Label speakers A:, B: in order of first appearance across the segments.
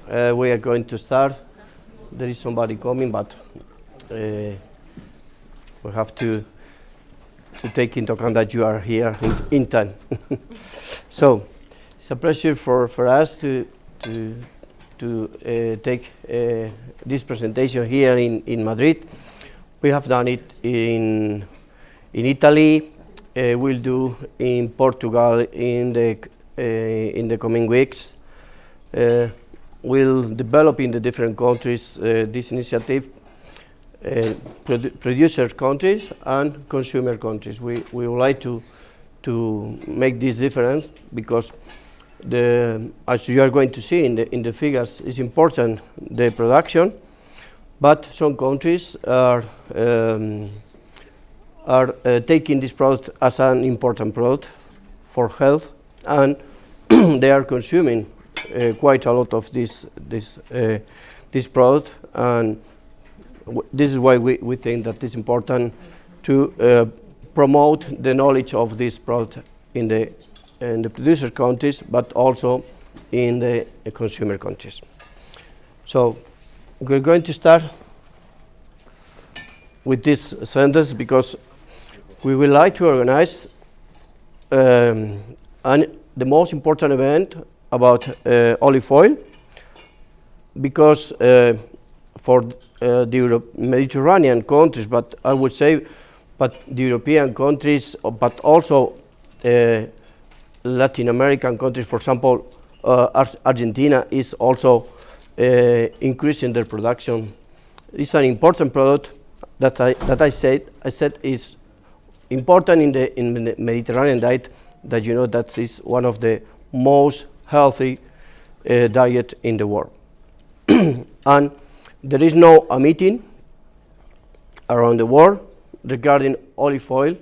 A: We are going to start. There is somebody coming, but we have to take into account that you are here in time. So it's a pleasure for us to take this presentation here in Madrid. We have done it in Italy. We'll do in Portugal in the coming weeks. We'll develop in the different countries this initiative, producer countries and consumer countries. We would like to make this difference because as you are going to see in the figures, it's important the production, but some countries are taking this product as an important product for health, and they are consuming quite a lot of this product, and this is why we think that it's important to promote the knowledge of this product in the producer countries, but also in the consumer countries. So we're going to start with this sentence because we would like to organize the most important event about olive oil, because for the Mediterranean countries, but I would say, but the European countries, but also Latin American countries, for example, Argentina is also increasing their production. It's an important product that I said is important in the Mediterranean diet, that you know that is one of the most healthy diet in the world. And there is no a meeting around the world regarding olive oil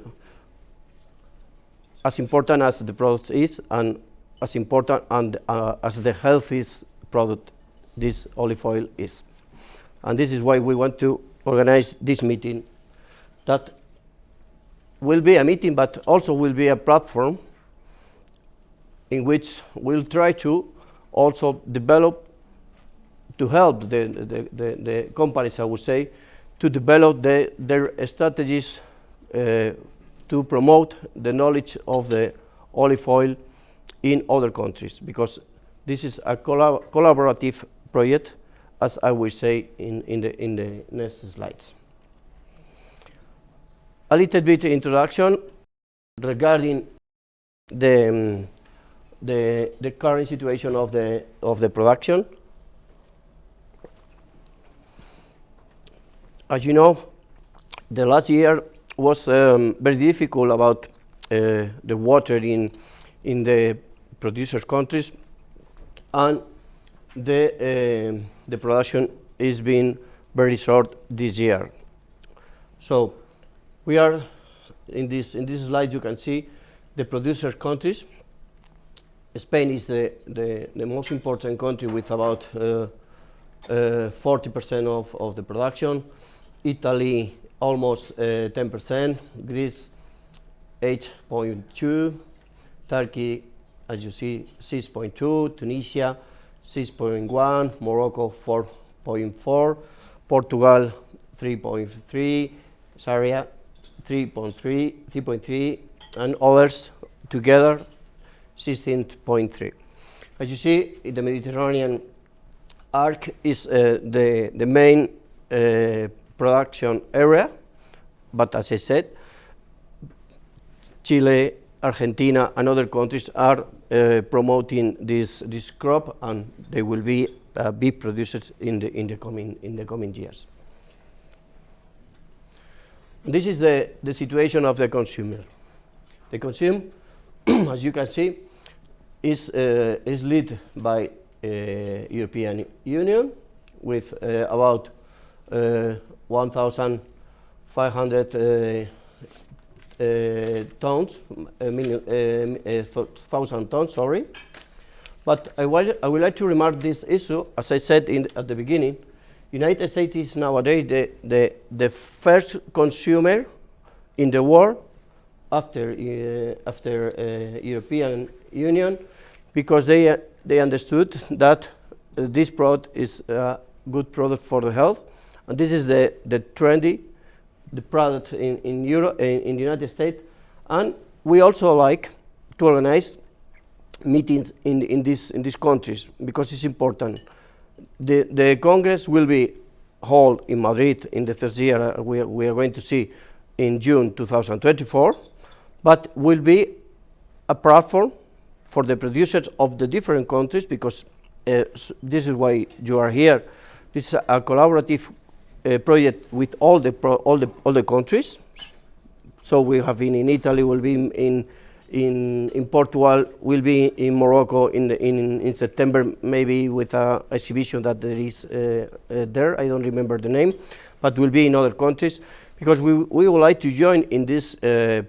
A: as important as the product is, and as important and as the healthiest product this olive oil is. And this is why we want to organize this meeting, that will be a meeting but also will be a platform in which we'll try to also develop, to help the companies, I would say, to develop their strategies to promote the knowledge of the olive oil in other countries, because this is a collaborative project, as I will say in the next slides. A little bit introduction regarding the current situation of the production. As you know, the last year was very difficult about the water in the producer countries, and the production is being very short this year. So we are in this slide. You can see the producer countries. Spain is the most important country with about 40% of the production. Italy almost 10%. Greece 8.2. Turkey, as you see, 6.2. Tunisia 6.1. Morocco 4.4. Portugal 3.3. Syria 3.3, and others together 16.3. As you see, the Mediterranean arc is the main production area, but as I said, Chile, Argentina, and other countries are promoting this crop, and they will be big producers in the coming years. This is the situation of the consumer. The consumer, as you can see, is led by European Union with about 1,500 thousand tons. Sorry, but I would like to remark this issue. As I said at the beginning, United States is nowadays the first consumer in the world after European Union, because they understood that this product is a good product for the health, and this is the trendy, the product in Europe, in the United States, and we also like to organize meetings in these countries because it's important. The Congress will be held in Madrid in the first year. We are going to see in June 2024, but will be a platform for the producers of the different countries, because this is why you are here. This is a collaborative project with all the countries. So we have been in Italy, will be in Portugal, will be in Morocco in September, maybe with an exhibition that there is there. I don't remember the name, but will be in other countries, because we would like to join in this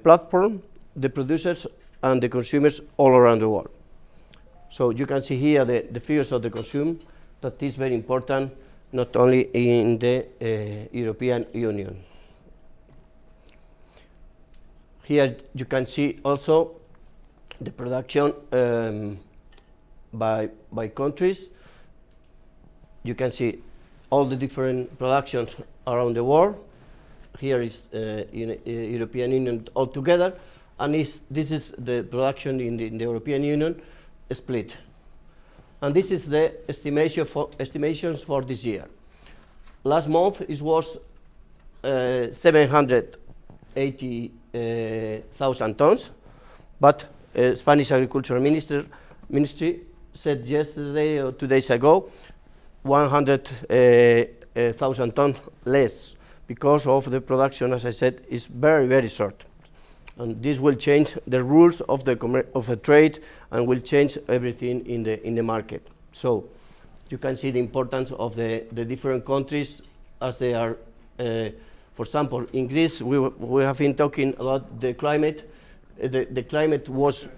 A: platform the producers and the consumers all around the world. So you can see here the figures of the consume. That is very important, not only in the European Union. Here you can see also the production by countries. You can see all the different productions around the world. Here is European Union altogether, and this is the production in the European Union split. And this is the estimations for this year. Last month it was 780,000 tons, but Spanish Agricultural Ministry said yesterday or 2 days ago 100,000 tons less, because of the production, as I said, is very, very short. And this will change the rules of the trade and will change everything in the market. So you can see the importance of the different countries as they are. For example, in Greece, we have been talking about the climate. The climate was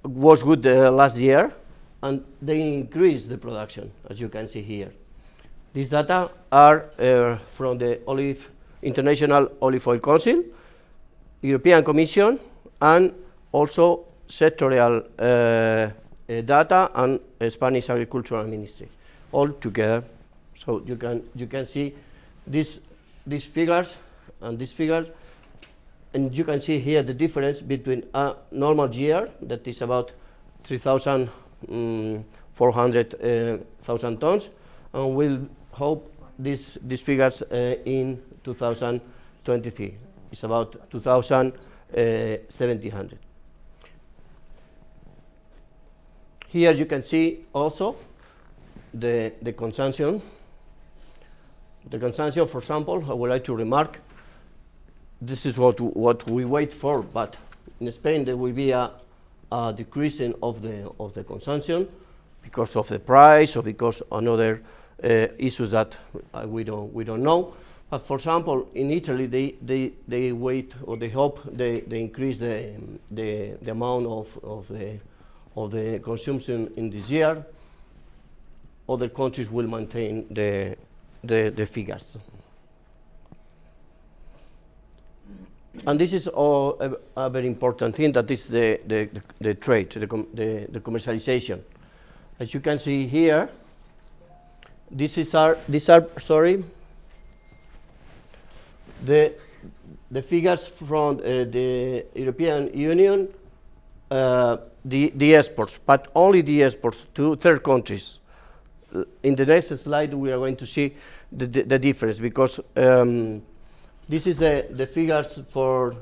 A: good last year, and they increased the production, as you can see here. These data are from the International Olive Oil Council, European Commission, and also sectorial data and Spanish Agricultural Ministry, all together. So you can see these figures and these figures, and you can see here the difference between a normal year, that is about 3,400,000 tons, and we'll hope these figures in 2023. It's about 2,700. Here you can see also the consumption. The consumption, for example, I would like to remark, this is what we wait for, but in Spain there will be a decreasing of the consumption because of the price or because of other issues that we don't know. But for example, in Italy, they wait, or they hope they increase the amount of the consumption in this year. Other countries will maintain the figures. And this is a very important thing, that is the trade, the commercialization. As you can see here, these are the figures from the European Union, the exports, but only the exports to third countries. In the next slide, we are going to see the difference, because this is the figures for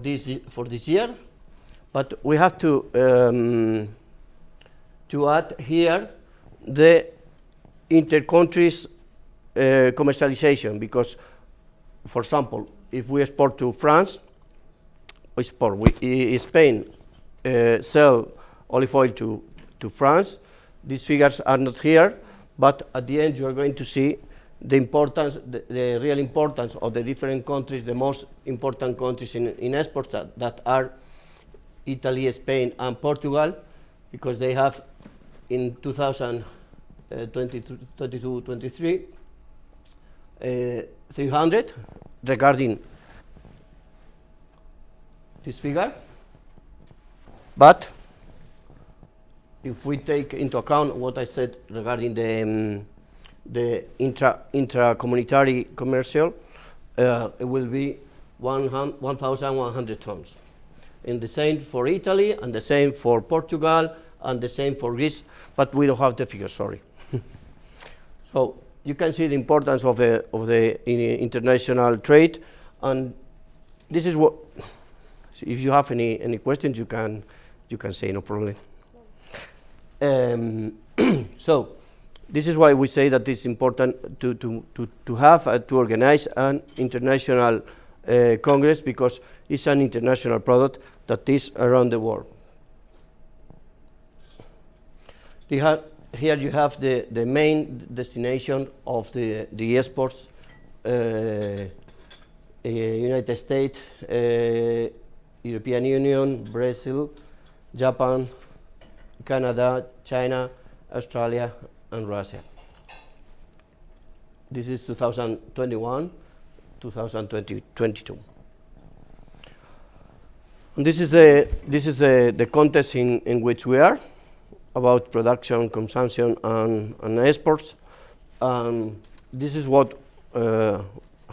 A: this year, but we have to add here the inter-countries commercialization, because, for example, if we export to France, Spain sell olive oil to France, these figures are not here, but at the end you are going to see the importance, the real importance of the different countries, the most important countries in exports that are Italy, Spain, and Portugal, because they have in 2022-23 300 regarding this figure. But if we take into account what I said regarding the intra-communitary commercial, it will be 1,100 tons. And the same for Italy, and the same for Portugal, and the same for Greece, but we don't have the figure, sorry. So you can see the importance of the international trade, and this is what, if you have any questions, you can say, no problem. So this is why we say that it's important to have to organize an international congress, because it's an international product that is around the world. Here you have the main destination of the exports: United States, European Union, Brazil, Japan, Canada, China, Australia, and Russia. This is 2021, 2022. And this is the context in which we are, about production, consumption, and exports. This is what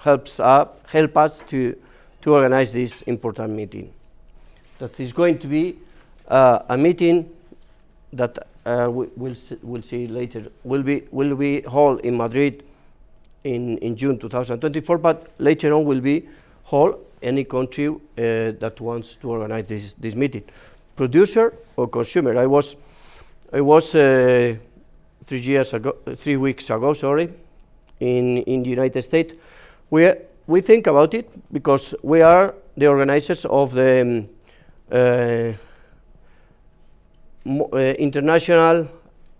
A: help us to organize this important meeting. That is going to be a meeting that we'll see later will be held in Madrid in June 2024, but later on will be held any country that wants to organize this meeting, producer or consumer. I was 3 weeks ago, sorry, in the United States. We think about it because we are the organizers of the International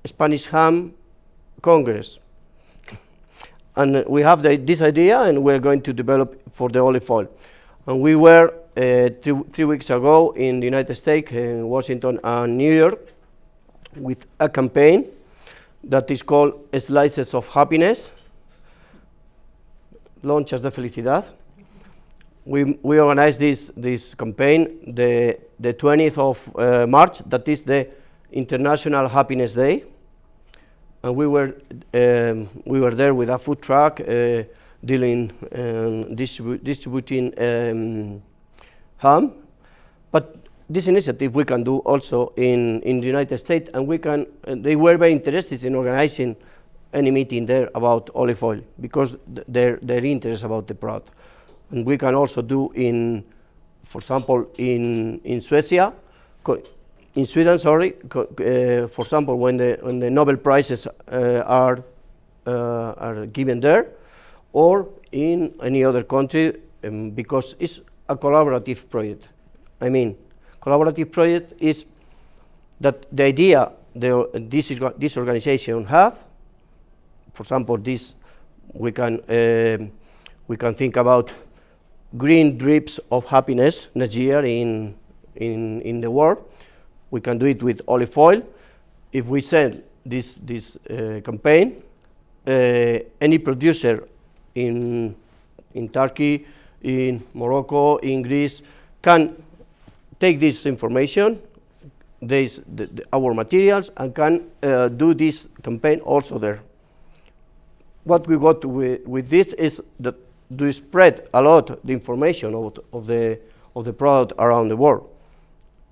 A: Spanish Ham Congress, and we have this idea, and we're going to develop for the olive oil. And we were 3 weeks ago in the United States, in Washington and New York, with a campaign that is called Slices of Happiness, Lonchas de Felicidad. We organized this campaign the 20th of March, that is the International Happiness Day, and we were there with a food truck dealing distributing ham. But this initiative we can do also in the United States, and they were very interested in organizing any meeting there about olive oil because their interest about the product. And we can also do for example, in Sweden, sorry, for example, when the Nobel Prizes are given there, or in any other country, because it's a collaborative project. I mean, collaborative project is that the idea this organization have. For example, we can think about green drips of happiness next year in the world. We can do it with olive oil. If we send this campaign, any producer in Turkey, in Morocco, in Greece, can take this information, our materials, and can do this campaign also there. What we got with this is that to spread a lot the information of the product around the world,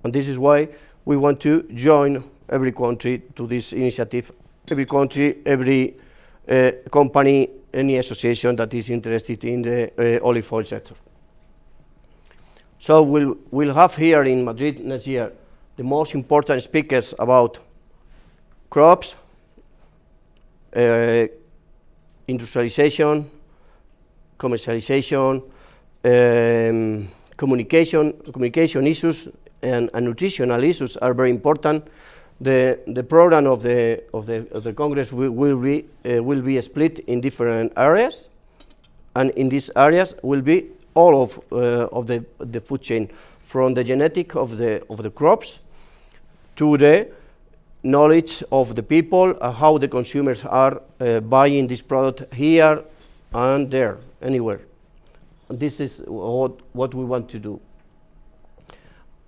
A: and this is why we want to join every country to this initiative. Every country, every company, any association that is interested in the olive oil sector. So we'll have here in Madrid next year the most important speakers about crops, industrialization, commercialization, communication issues, and nutritional issues are very important. The program of the Congress will be split in different areas, and in these areas will be all of the food chain, from the genetic of the crops to the knowledge of the people, how the consumers are buying this product here and there, anywhere. And this is what we want to do.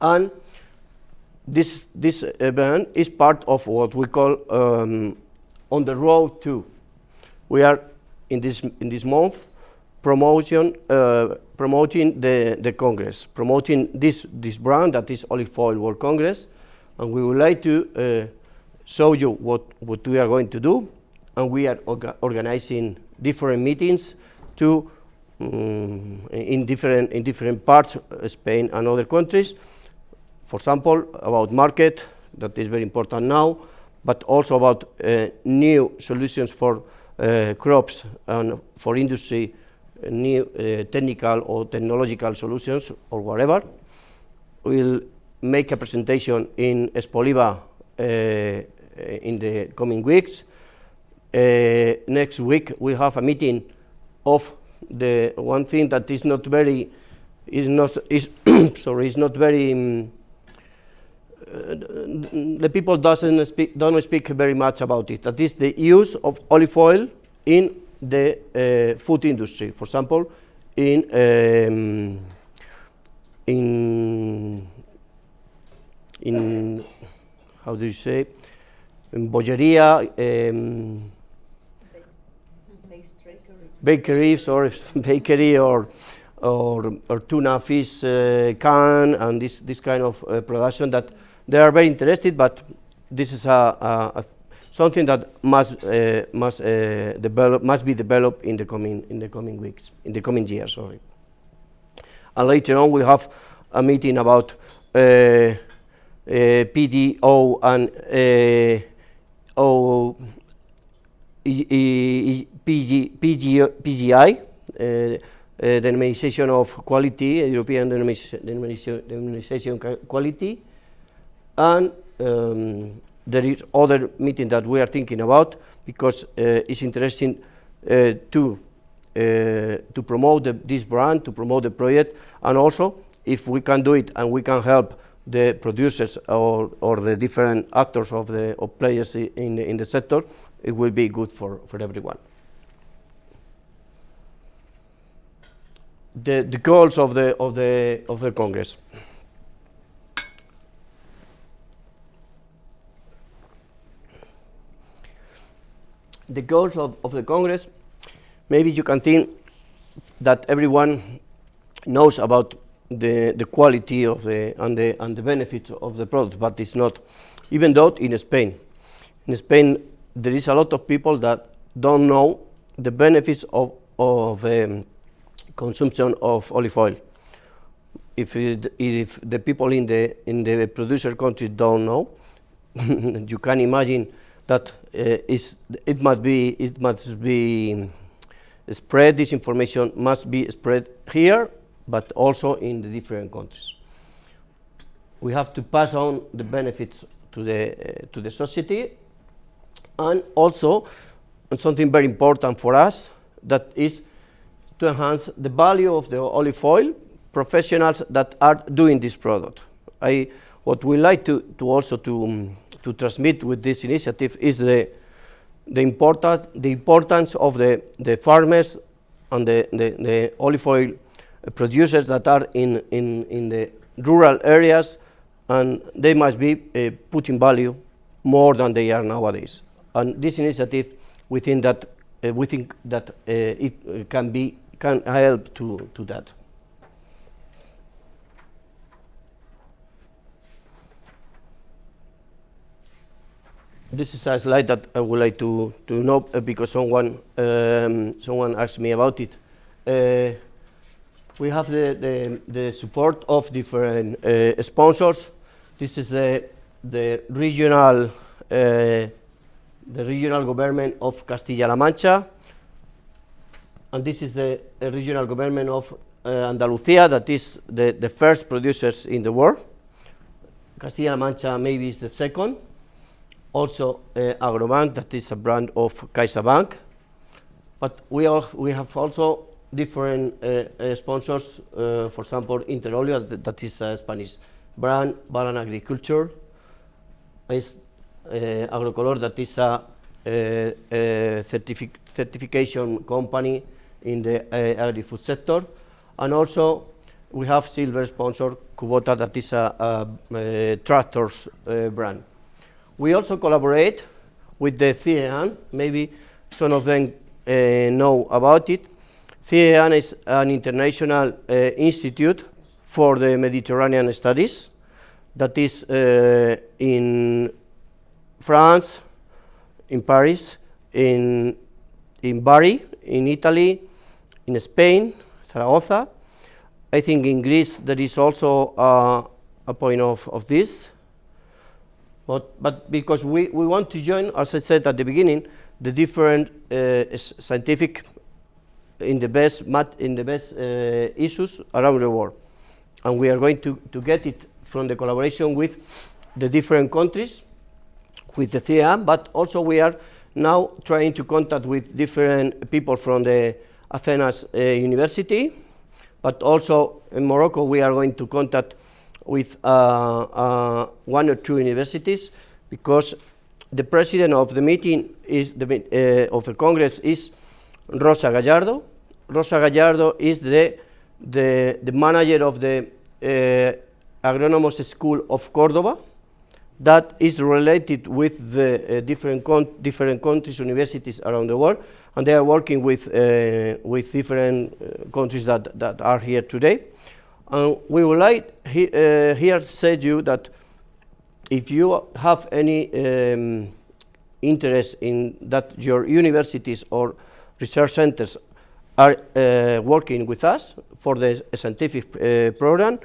A: And this event is part of what we call on the road to. We are in this month promoting the Congress, promoting this brand that is Olive Oil World Congress, and we would like to show you what we are going to do, and we are organizing different meetings to in different parts of Spain and other countries. For example, about market, that is very important now, but also about new solutions for crops and for industry, new technical or technological solutions or whatever. We'll make a presentation in Oliva in the coming weeks. Next week we have a meeting of the one thing that is not very the people don't speak very much about it. That is the use of olive oil in the food industry. For example, in how do you say, in bollería, bakeries or bakery or tuna fish can and this kind of production that they are very interested, but this is something that must be developed in the coming weeks, in the coming years. Sorry. And later on we have a meeting about PDO and PGI, denomination of quality, European denomination quality, and there is other meeting that we are thinking about because it's interesting to promote this brand, to promote the project, and also if we can do it and we can help the producers or the different actors of players in the sector, it will be good for everyone. The goals of the Congress. The goals of the Congress, maybe you can think that everyone knows about the quality of and the benefits of the product, but it's not. Even though in Spain there is a lot of people that don't know the benefits of consumption of olive oil. If the people in the producer country don't know, you can imagine that it must be spread. This information must be spread here, but also in the different countries. We have to pass on the benefits to the society, and also, and something very important for us, that is to enhance the value of the olive oil professionals that are doing this product. What we like to also to transmit with this initiative is the importance of the farmers and the olive oil producers that are in the rural areas, and they must be put in value more than they are nowadays. And this initiative, we think that it can help to that. This is a slide that I would like to know because someone asked me about it. We have the support of different sponsors. This is the regional government of Castilla-La Mancha, and this is the regional government of Andalucía, that is the first producers in the world. Castilla-La Mancha maybe is the second. Also Agrobank, that is a brand of CaixaBank. But we have also different sponsors, for example, Interolio, that is a Spanish brand, Balan Agriculture, is Agrocolor, that is a certification company in the agri-food sector, and also we have silver sponsor Kubota, that is a tractors brand. We also collaborate with the CIEAN. Maybe some of them know about it. CIEAN is an international institute for the Mediterranean studies that is in France, in Paris, in Bari, in Italy, in Spain, Zaragoza. I think in Greece there is also a point of this. But because we want to join, as I said at the beginning, the different scientific in the best issues around the world. And we are going to get it from the collaboration with the different countries, with the CIEAN, but also we are now trying to contact with different people from the Athens University, but also in Morocco we are going to contact with 1 or 2 universities, because the president of the meeting is of the Congress is Rosa Gallardo. Rosa Gallardo is the manager of the Agronomos School of Córdoba, that is related with the different countries, universities around the world, and they are working with different countries that are here today. And we would like here to say to you that if you have any interest in that your universities or research centers are working with us for the scientific program,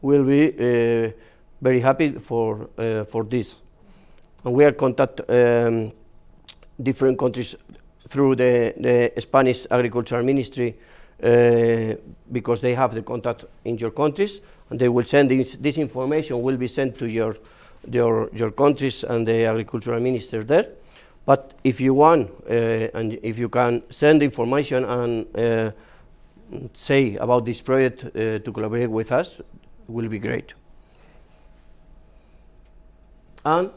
A: we'll be very happy for this. And we are contact different countries through the Spanish Agricultural Ministry, because they have the contact in your countries, and they will send this information will be sent to your countries and the agricultural minister there. But if you want, and if you can send information and say about this project to collaborate with us, it will be great. And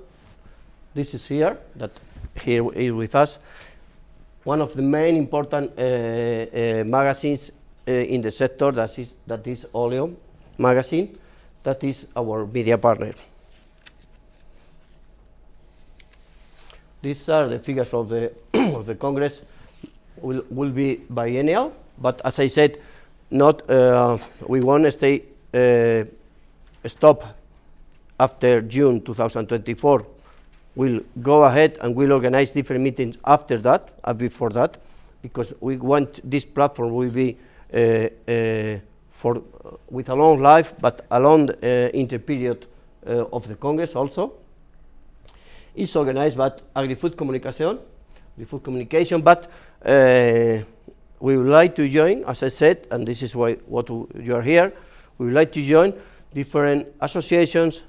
A: this is here is with us, one of the main important magazines in the sector, that is Oleo magazine, that is our media partner. These are the figures of the of the Congress. Will be biennial, but as I said, not we want to stay stop after June 2024. We'll go ahead and we'll organize different meetings after that, before that, because we want this platform will be with a long life, but a long interperiod of the Congress also. It's organized by Agri-Food Communication, but we would like to join, as I said, and this is why you are here. We would like to join different associations,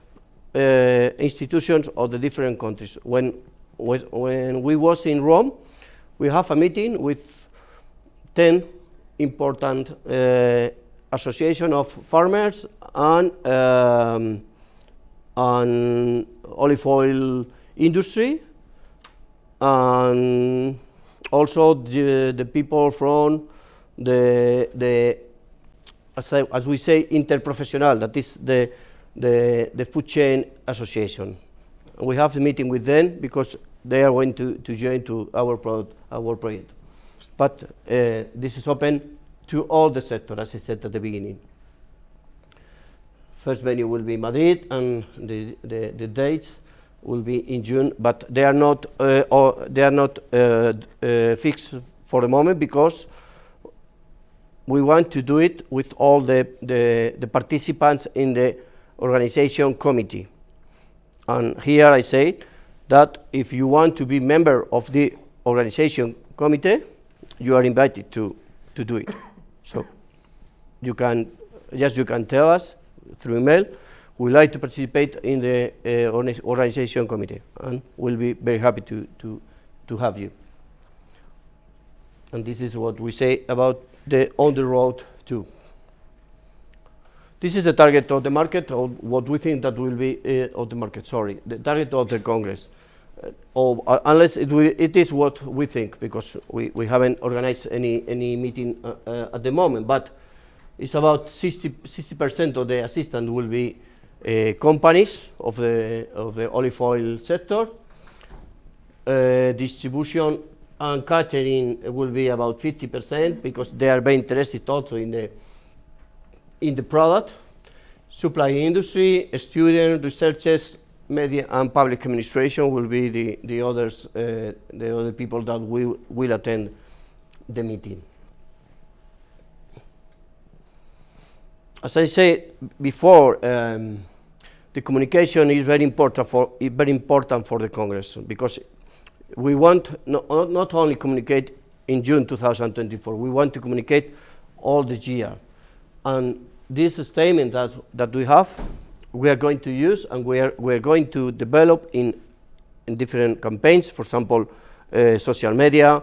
A: institutions of the different countries. When we was in Rome, we have a meeting with 10 important association of farmers and olive oil industry, and also the people from as we say, interprofessional, that is the food chain association. We have the meeting with them because they are going to join to our project. But this is open to all the sector, as I said at the beginning. First venue will be Madrid, and the dates will be in June, but they are not fixed for the moment, because we want to do it with all the participants in the organization committee. And here I say that if you want to be member of the organization committee, you are invited to do it. So you can tell us through email, we like to participate in the organization committee, and we'll be very happy to have you. And this is what we say about the on the road too. This is the target of the market, or what we think that will be of the market. Sorry, the target of the Congress. Unless it is what we think, because we haven't organized any meeting at the moment. But It's about 60% of the assistants will be companies of the olive oil sector. Distribution and catering will be about 50% because they are very interested also in the product. Supply industry, student, researchers, media and public administration will be the other people that will attend the meeting. As I said before, the communication is very important for the Congress because we want not only communicate in June 2024. We want to communicate all the year, and this statement that we have, we are going to use and we are going to develop in different campaigns. For example, social media,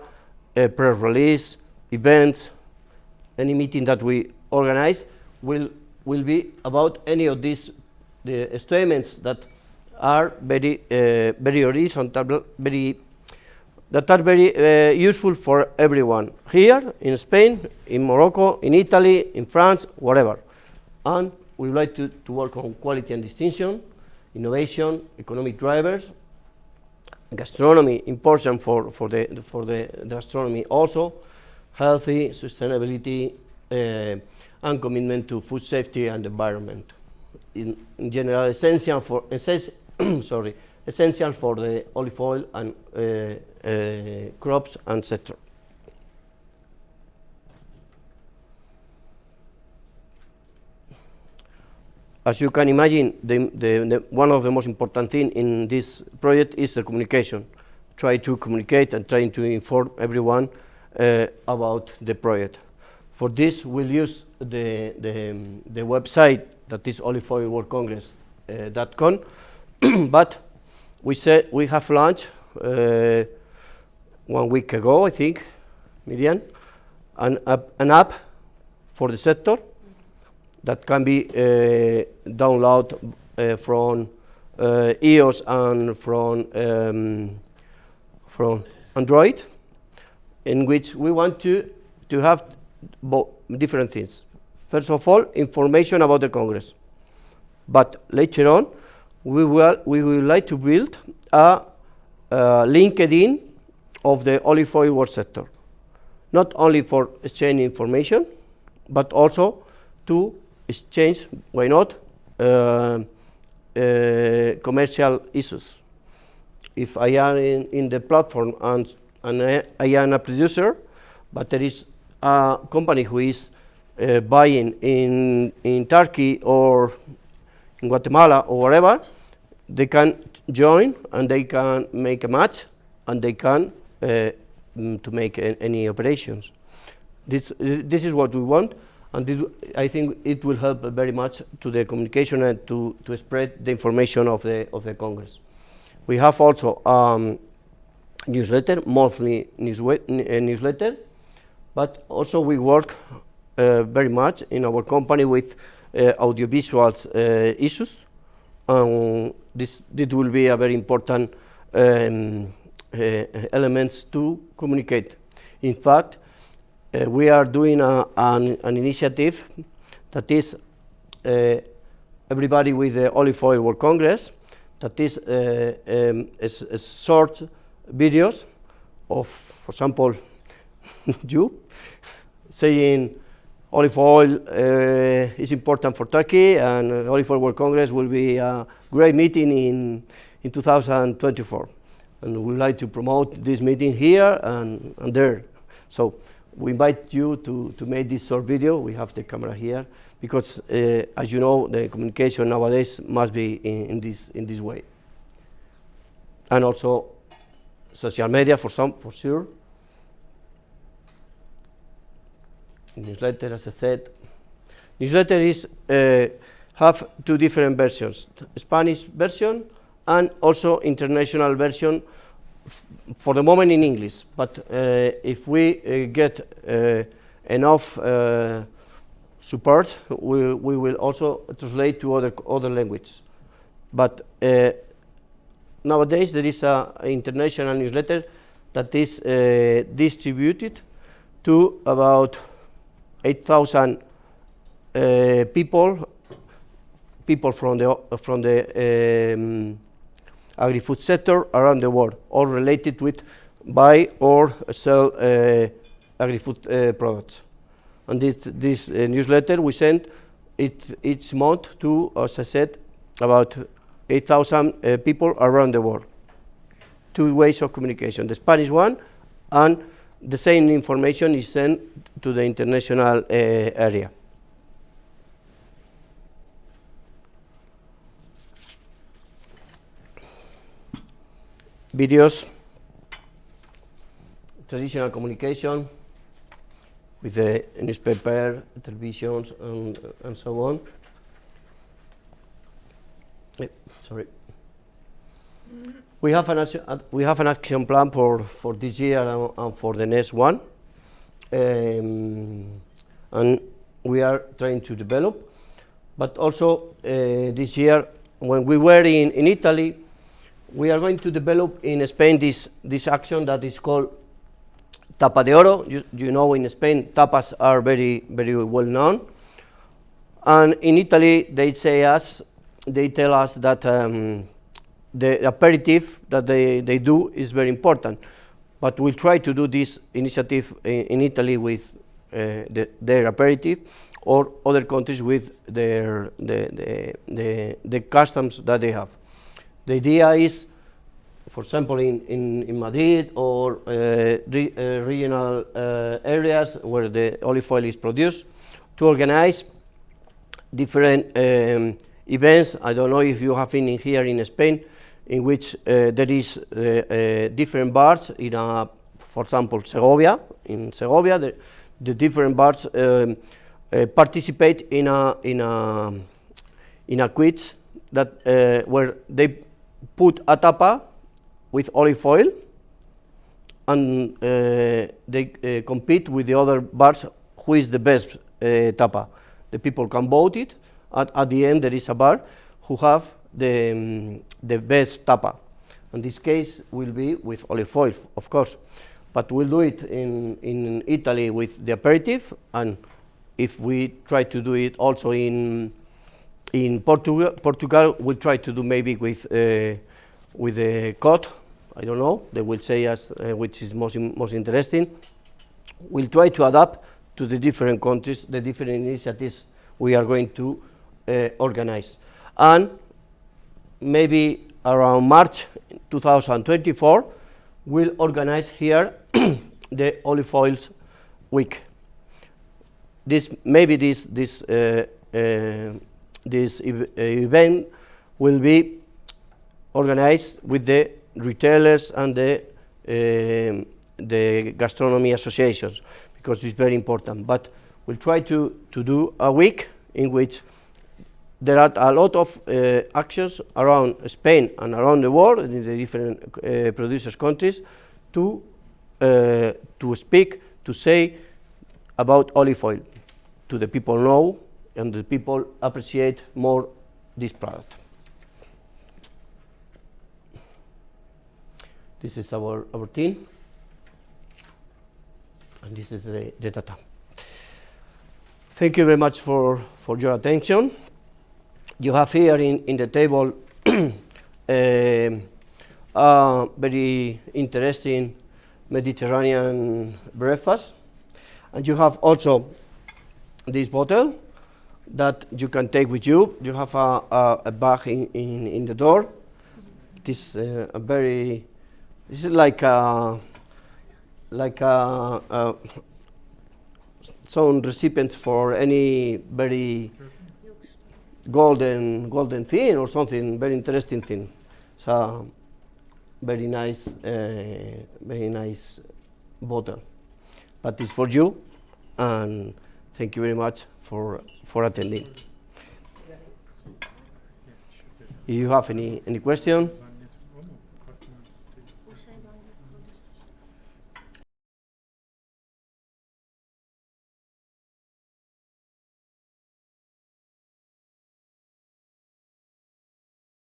A: press release, events. Any meeting that we organize will be about any of these statements that are very horizontal, that are very useful for everyone here in Spain, in Morocco, in Italy, in France, whatever. And we would like to work on quality and distinction, innovation, economic drivers, gastronomy, important for the gastronomy also, healthy, sustainability, and commitment to food safety and environment. In general, essential for essential for the olive oil and crops and sector. As you can imagine, one of the most important things in this project is the communication. Try to communicate and trying to inform everyone about the project. For this, we'll use the website that is oliveoilworldcongress.com. But we have launched 1 week ago, I think, Miriam, an app for the sector that can be downloaded from iOS and from Android, in which we want to have different things. First of all, information about the Congress, but later on, we would like to build a LinkedIn of the olive oil world sector, not only for exchanging information, but also to exchange, why not, commercial issues. If I am in the platform and I am a producer, but there is a company who is buying in Turkey or in Guatemala or wherever, they can join and they can make a match and they can to make any operations. This is what we want, and I think it will help very much to the communication and to spread the information of the Congress. We have also newsletter, monthly newsletter, but also we work very much in our company with audiovisual issues. This will be a very important elements to communicate. In fact, we are doing an initiative that is everybody with the Olive Oil World Congress, that is short videos of, for example, you saying olive oil is important for Turkey, and Olive Oil World Congress will be a great meeting in 2024. And we would like to promote this meeting here and there. So we invite you to make this short video. We have the camera here because, as you know, the communication nowadays must be in this way. And also social media for sure. Newsletter, as I said. Newsletter is have two different versions: Spanish version and also international version. For the moment in English, but if we get enough support, we will also translate to other languages. But nowadays there is an international newsletter that is distributed to about 8,000 people from the agri-food sector around the world, all related with buy or sell agri-food products. And this newsletter we send each month to, as I said, about 8,000 people around the world. 2 ways of communication, the Spanish one, and the same information is sent to the international area. Videos, traditional communication with the newspaper, televisions, and so on. Sorry. We have an action plan for this year and for the next one, and we are trying to develop. But also this year, when we were in Italy, we are going to develop in Spain this action that is called Tapa de Oro. You know, in Spain, tapas are very well known, and in Italy they tell us that the aperitif that they do is very important. But we'll try to do this initiative in Italy with their aperitif, or other countries with the customs that they have. The idea is, for example, in Madrid or regional areas where the olive oil is produced, to organize different events. I don't know if you have been here in Spain, in which there is different bars in, for example, Segovia. In Segovia, the different bars participate in a quiz that where they put a tapa with olive oil, and they compete with the other bars who is the best tapa. The people can vote it. At the end, there is a bar who have the best tapa. In this case, will be with olive oil, of course, but we'll do it in Italy with the aperitif, and if we try to do it also in Portugal, we'll try to do maybe with the cod. I don't know. They will say us which is most interesting. We'll try to adapt to the different countries, the different initiatives we are going to organize, and maybe around March 2024, we'll organize here the olive oils week. This event will be organized with the retailers and the gastronomy associations, because it's very important. But we'll try to do a week in which there are a lot of actions around Spain and around the world in the different producers' countries to speak, to say about olive oil, to the people know and the people appreciate more this product. This is our team, and this is the data. Thank you very much for your attention. You have here in the table a very interesting Mediterranean breakfast, and you have also this bottle that you can take with you. You have a bag in the door. This this is like some recipients for any very golden thing or something very interesting thing. So very nice bottle. But it's for you, and thank you very much for attending. If you have any question.